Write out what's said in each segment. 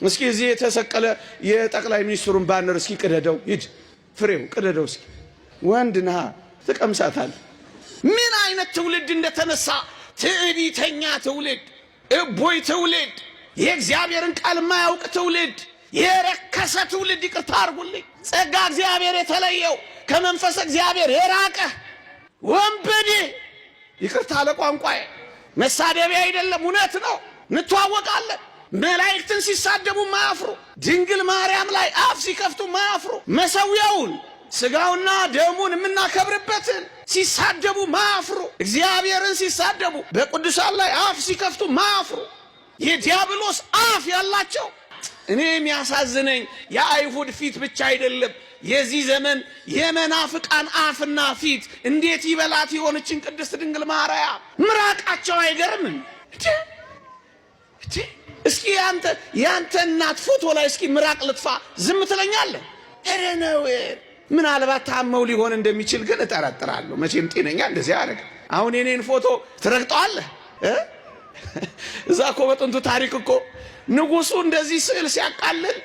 እስኪ እዚህ የተሰቀለ የጠቅላይ ሚኒስትሩን ባነር እስኪ ቅደደው፣ ሂድ ፍሬው ቅደደው እስኪ። ወንድ ነህ ትቀምሳታለህ። ምን አይነት ትውልድ እንደተነሳ! ትዕቢተኛ ትውልድ፣ እቦይ ትውልድ፣ የእግዚአብሔርን ቃል የማያውቅ ትውልድ፣ የረከሰ ትውልድ። ይቅርታ አድርጉልኝ፣ ጸጋ እግዚአብሔር የተለየው ከመንፈስ እግዚአብሔር የራቀ ወንበዴ። ይቅርታ ለቋንቋዬ፣ መሳደቢያ አይደለም፣ እውነት ነው። እንተዋወቃለን። መላእክትን ሲሳደቡ ማያፍሩ፣ ድንግል ማርያም ላይ አፍ ሲከፍቱ ማያፍሩ፣ መሰዊያውን ስጋውና ደሙን የምናከብርበትን ሲሳደቡ ማያፍሩ፣ እግዚአብሔርን ሲሳደቡ በቅዱሳን ላይ አፍ ሲከፍቱ ማያፍሩ፣ የዲያብሎስ አፍ ያላቸው። እኔ የሚያሳዝነኝ የአይሁድ ፊት ብቻ አይደለም፣ የዚህ ዘመን የመናፍቃን አፍና ፊት እንዴት ይበላት የሆነችን ቅድስት ድንግል ማርያም። ምራቃቸው አይገርምም? እስኪ ያንተ እናት ፎቶ ላይ እስኪ ምራቅ ልጥፋ ዝም ትለኛለህ? ኧረ ነው። ምናልባት ታመው ሊሆን እንደሚችል ግን እጠረጥራለሁ። መቼም ጤነኛ እንደዚህ ያደርግ። አሁን የኔን ፎቶ ትረግጠዋለህ? እዛ እኮ በጥንቱ ታሪክ እኮ ንጉሱ እንደዚህ ስዕል ሲያቃልል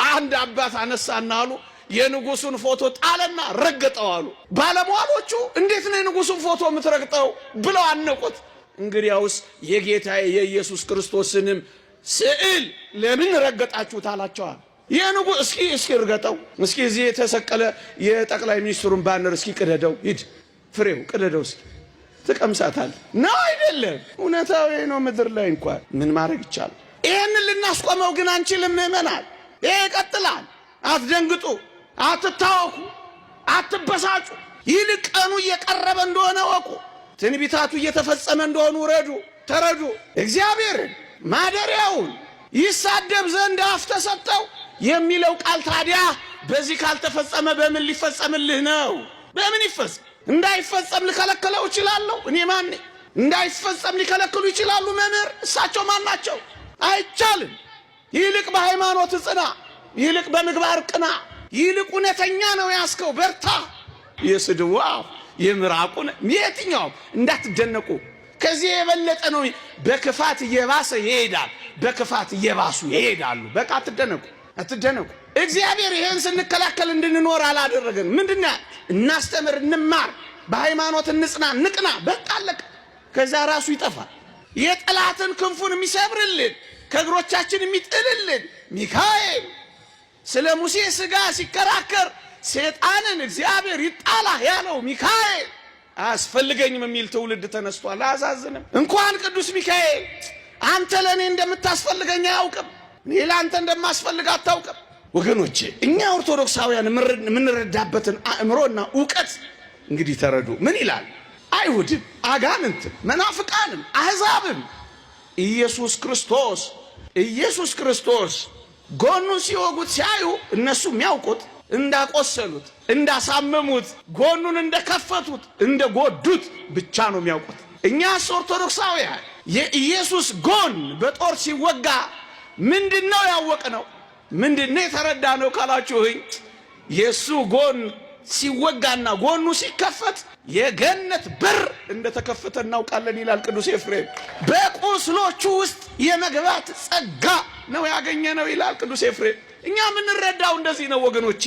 አንድ አባት አነሳና አሉ የንጉሱን ፎቶ ጣለና ረገጠው አሉ። ባለሟሎቹ እንዴት ነው የንጉሱን ፎቶ የምትረግጠው ብለው አነቁት። እንግዲያውስ የጌታዬ የኢየሱስ ክርስቶስንም ስዕል ለምን ረገጣችሁት አላቸዋል። የንጉስ እስኪ እርገጠው፣ እስኪ እዚህ የተሰቀለ የጠቅላይ ሚኒስትሩን ባነር እስኪ ቅደደው፣ ሂድ ፍሬው ቅደደው እስኪ። ትቀምሳታለህ ነው አይደለም? እውነታው ነው። ምድር ላይ እንኳን ምን ማድረግ ይቻላል? ይህንን ልናስቆመው ግን አንችልም። ምእመናን፣ ይሄ ይቀጥላል። አትደንግጡ፣ አትታወኩ፣ አትበሳጩ። ይልቅ ቀኑ እየቀረበ እንደሆነ ወቁ። ትንቢታቱ እየተፈጸመ እንደሆኑ ተረዱ። እግዚአብሔርን ማደሪያውን ይሳደብ ዘንድ አፍ ተሰጠው የሚለው ቃል ታዲያ በዚህ ካልተፈጸመ በምን ሊፈጸምልህ ነው? በምን ይፈጸም? እንዳይፈጸም ልከለክለው ይችላል? እኔ ማን ነኝ? እንዳይፈጸም ሊከለክሉ ይችላሉ? መምህር እሳቸው ማን ናቸው? አይቻልም። ይልቅ በሃይማኖት ጽና፣ ይልቅ በምግባር ቅና፣ ይልቅ እውነተኛ ነው ያስከው በርታ። የስድዋ የምራቁን የትኛው እንዳትደነቁ። ከዚህ የበለጠ ነው። በክፋት እየባሰ ይሄዳል፣ በክፋት እየባሱ ይሄዳሉ። በቃ አትደነቁ። እግዚአብሔር ይሄን ስንከላከል እንድንኖር አላደረገን። ምንድነው? እናስተምር፣ እንማር፣ በሃይማኖት እንጽና፣ ንቅና። በቃ አለቀ። ከዛ ራሱ ይጠፋል። የጠላትን ክንፉን የሚሰብርልን ከእግሮቻችን የሚጥልልን ሚካኤል ስለ ሙሴ ሥጋ ሲከራከር ሰይጣንን እግዚአብሔር ይጣላ ያለው ሚካኤል አያስፈልገኝም የሚል ትውልድ ተነስቷል። አያሳዝንም? እንኳን ቅዱስ ሚካኤል አንተ ለእኔ እንደምታስፈልገኝ አያውቅም፣ እኔ ለአንተ እንደማስፈልግ አታውቅም። ወገኖቼ እኛ ኦርቶዶክሳውያን የምንረዳበትን አእምሮና እውቀት እንግዲህ ተረዱ። ምን ይላል? አይሁድም፣ አጋንንትም፣ መናፍቃንም፣ አሕዛብም ኢየሱስ ክርስቶስ ጎኑን ሲወጉት ሲያዩ እነሱ የሚያውቁት እንዳቆሰሉት፣ እንዳሳመሙት፣ ጎኑን እንደከፈቱት፣ እንደጎዱት ብቻ ነው የሚያውቁት። እኛስ ኦርቶዶክሳውያን የኢየሱስ ጎን በጦር ሲወጋ ምንድነው ያወቅነው? ምንድነው የተረዳነው ካላችሁኝ፣ የሱ ጎን ሲወጋና ጎኑ ሲከፈት የገነት በር እንደተከፈተ እናውቃለን ይላል ቅዱስ ኤፍሬም። በቁስሎቹ ውስጥ የመግባት ጸጋ ነው ያገኘነው ይላል ቅዱስ ኤፍሬም። እኛ የምንረዳው እንደዚህ ነው ወገኖቼ።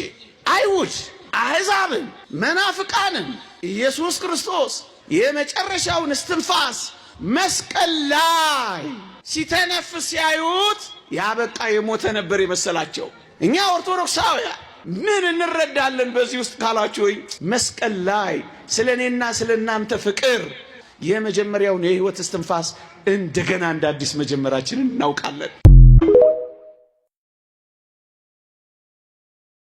አይሁድ፣ አሕዛብን፣ መናፍቃንን ኢየሱስ ክርስቶስ የመጨረሻውን እስትንፋስ መስቀል ላይ ሲተነፍስ ሲያዩት ያበቃ የሞተ ነበር የመሰላቸው። እኛ ኦርቶዶክሳውያን ምን እንረዳለን በዚህ ውስጥ ካላችሁኝ፣ መስቀል ላይ ስለ እኔና ስለ እናንተ ፍቅር የመጀመሪያውን የሕይወት እስትንፋስ እንደገና እንደ አዲስ መጀመራችንን እናውቃለን።